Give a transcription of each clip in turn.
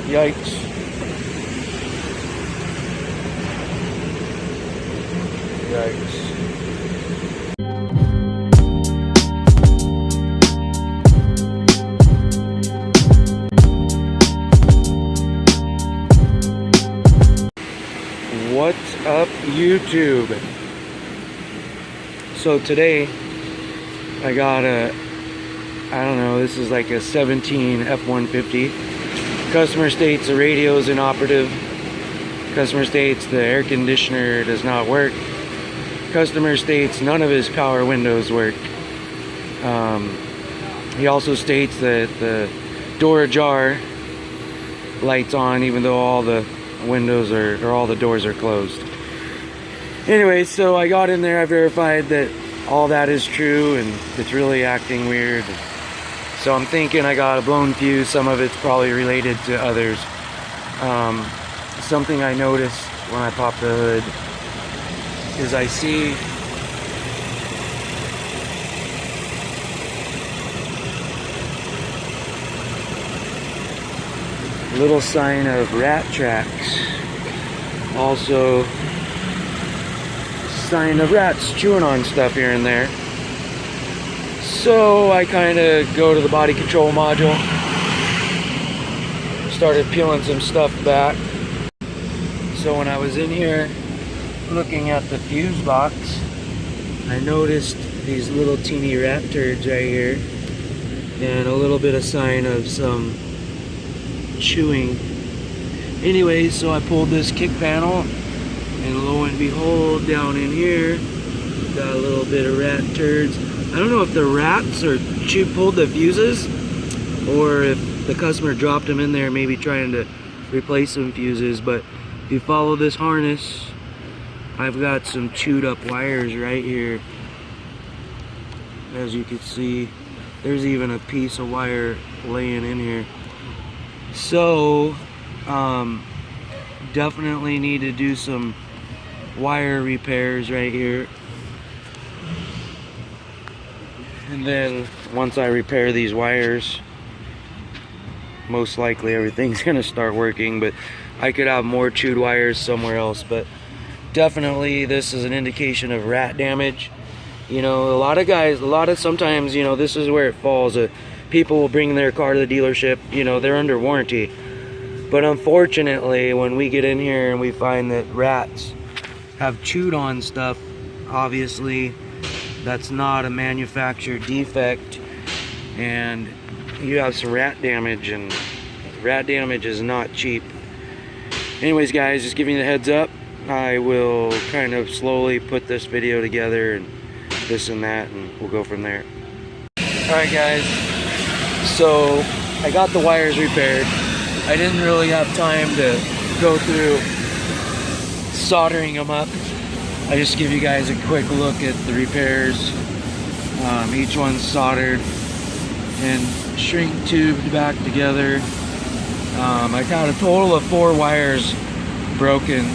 Yikes. Yikes. What's up, YouTube? So today I got I don't know, this is like a 17 F-150. Customer states the radio is inoperative. Customer states the air conditioner does not work. Customer states none of his power windows work. He also states that the door ajar lights on even though all the windows or all the doors are closed. Anyway, so I got in there, I verified that all that is true and it's really acting weird. So I'm thinking I got a blown fuse. Some of it's probably related to others. Something I noticed when I popped the hood is I see a little sign of rat tracks. Also, sign of rats chewing on stuff here and there. So I kind of go to the body control module, started peeling some stuff back. So when I was in here looking at the fuse box, I noticed these little teeny rat turds right here and a little bit of sign of some chewing. Anyways, so I pulled this kick panel and lo and behold, down in here got a little bit of rat turds. I don't know if the rats or pulled the fuses or if the customer dropped them in there maybe trying to replace some fuses, but if you follow this harness, I've got some chewed up wires right here. As you can see, there's even a piece of wire laying in here. So definitely need to do some wire repairs right here. And then once I repair these wires, most likely everything's gonna start working, but I could have more chewed wires somewhere else. But definitely this is an indication of rat damage. You know, sometimes, you know, this is where it falls. People will bring their car to the dealership, you know, they're under warranty. But unfortunately, when we get in here and we find that rats have chewed on stuff, obviously that's not a manufacturer defect, and you have some rat damage, and rat damage is not cheap. Anyways, guys, just giving you the heads up, I will kind of slowly put this video together and this and that, and we'll go from there. Alright guys, so I got the wires repaired. I didn't really have time to go through soldering them up. I just give you guys a quick look at the repairs. Each one's soldered and shrink tubed back together. I got a total of 4 wires broken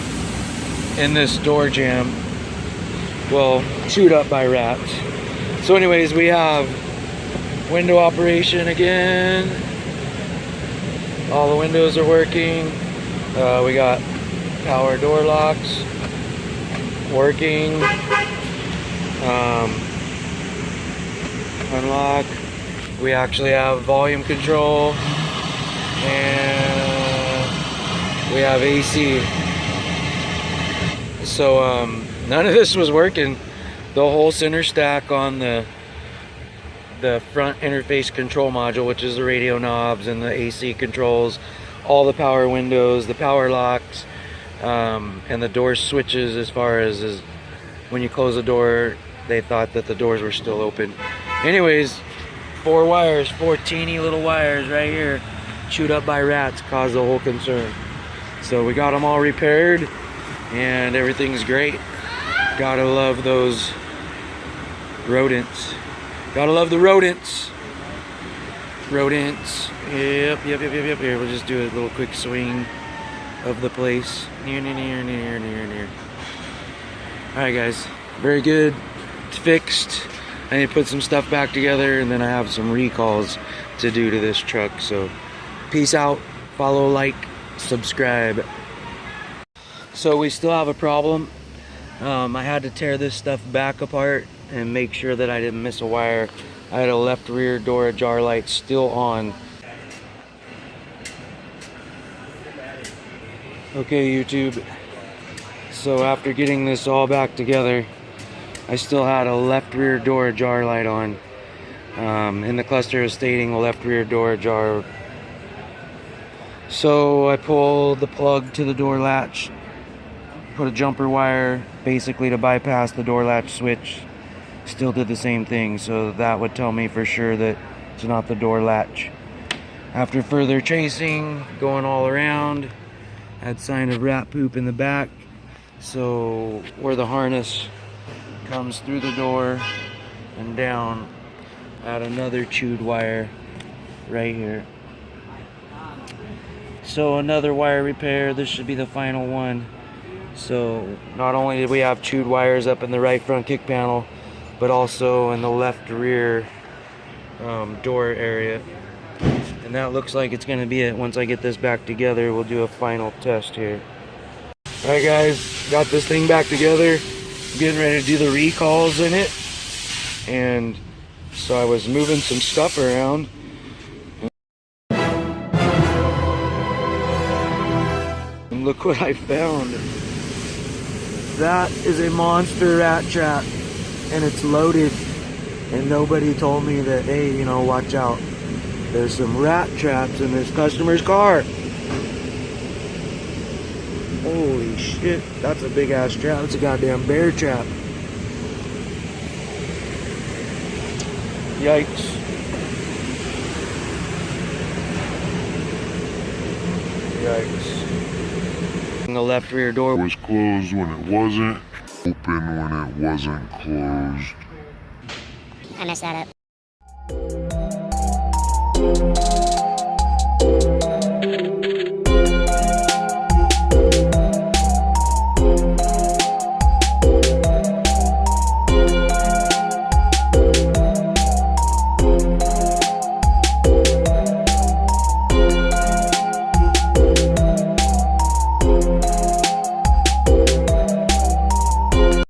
in this door jamb. Well, chewed up by rats. So anyways, we have window operation again. All the windows are working. We got power door locks working. Unlock. We actually have volume control and we have AC. So none of this was working. The whole center stack on the front interface control module, which is the radio knobs and the AC controls, all the power windows, the power locks, and the door switches. As far as when you close the door, they thought that the doors were still open. Anyways, 4 wires, 4 teeny little wires right here, chewed up by rats, caused the whole concern. So we got them all repaired and everything's great. Gotta love those rodents. Gotta love the rodents. Rodents. Yep. Here, we'll just do a little quick swing of the place. Near. Alright guys, very good. It's fixed. I need to put some stuff back together, and then I have some recalls to do to this truck. So peace out. follow, like, subscribe. So we still have a problem. I had to tear this stuff back apart and make sure that I didn't miss a wire. I had a left rear door ajar light still on. Okay, YouTube. So after getting this all back together, I still had a left rear door ajar light on. In the cluster is stating left rear door ajar. So I pulled the plug to the door latch, put a jumper wire basically to bypass the door latch switch. Still did the same thing, so that would tell me for sure that it's not the door latch. After further tracing, going all around, had sign of rat poop in the back. So where the harness comes through the door and down, add another chewed wire right here. So another wire repair. This should be the final one. So not only did we have chewed wires up in the right front kick panel, but also in the left rear door area. And that looks like it's gonna be it. Once I get this back together, we'll do a final test here. Alright guys, got this thing back together. Getting ready to do the recalls in it. And so I was moving some stuff around. And look what I found. That is a monster rat trap. And it's loaded. And nobody told me that, hey, you know, watch out. There's some rat traps in this customer's car. Holy shit, that's a big ass trap. It's a goddamn bear trap. Yikes. Yikes. The left rear door was closed when it wasn't, open when it wasn't closed. I messed that up.